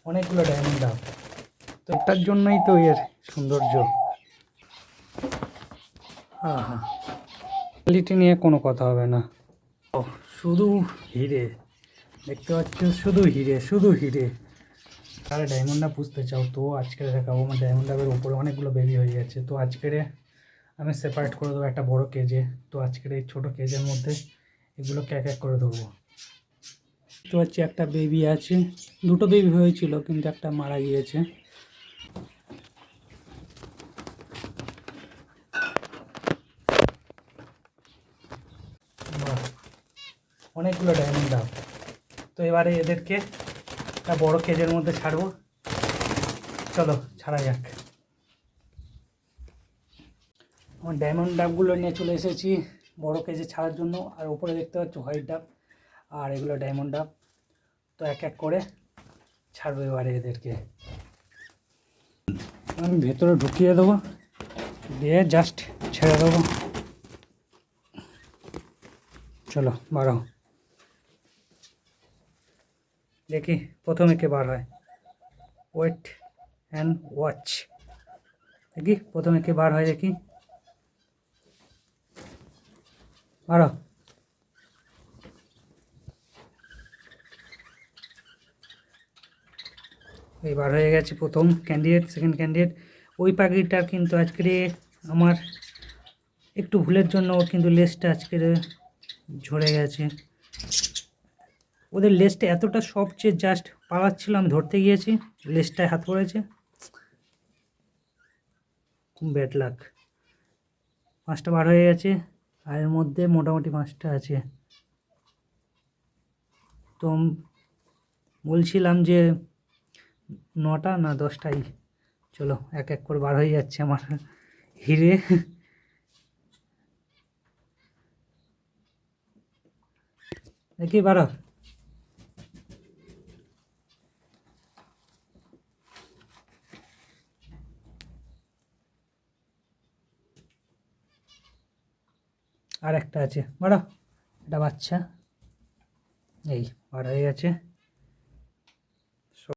অনেকগুলো diamond up, তো এটার জন্যই তো এর সৌন্দর্য। আহা, কোয়ালিটি নিয়ে কোনো কথা হবে না। ও, শুধু হিরে দেখতে পাচ্ছ, শুধু হিরে শুধু হিরে। আর ডায়মন্ড আপ বুঝতে চাও তো আজকে দেখাবো। আমার ডায়মন্ড আপের উপরে অনেকগুলো বেবি হয়ে গেছে, তো আজকের আমি সেপারেট করে দেবো একটা বড় কেজে। তো আজকের এই ছোটো কেজের মধ্যে এগুলোকে এক এক করে ধরবো। তো হচ্ছে একটা বেবি আছে, দুটো বেবি হয়েছিল কিন্তু একটা মারা গিয়েছে। বাহ, অনেকগুলো ডায়মন্ড আপ। তো এবারে এদেরকে একটা বড় কেজের মধ্যে ছাড়বো। চলো ছাড়া যাক। আমার ডায়মন্ড ডাবগুলো নিয়ে চলে এসেছি বড় কেজে ছাড়ার জন্য। আর উপরে দেখতে পাচ্ছ হোয়াইট ডাব, আর এগুলো ডায়মন্ড ডাব। তো এক এক করে ছাড়বো এবারে এদেরকে। আমি ভেতরে ঢুকিয়ে দেবো, দিয়ে জাস্ট ছেড়ে দেবো। চলো বাড়ো, দেখি প্রথমে কে বার হয়। ওয়েট অ্যান্ড ওয়াচ, দেখি প্রথমে কে বার হয়, দেখি বাড়ো। এই বার হয়ে গেছে প্রথম ক্যান্ডিডেট, সেকেন্ড ক্যান্ডিডেট। ওই পাখিটার কিন্তু আজকে আমার একটু ভুলের জন্য ওর কিন্তু লেজটা আজকে ঝরে গেছে। ওদের লেজটা এতটা সফট যে জাস্ট পালাচ্ছিল, আমি ধরতে গিয়েছি, লেজটায় হাত পড়েছে। খুব ব্যাড লাক। পাঁচটা বার হয়ে গেছে, আর এর মধ্যে মোটামুটি পাঁচটা আছে। তো বলছিলাম যে 9টা না 10টাই। চলো এক এক করে বার হয়ে যাচ্ছে আমার হিরে। দেখি বারো। আর একটা আছে, বাড়া, এটা বাচ্চা। এই বার হয়ে গেছে।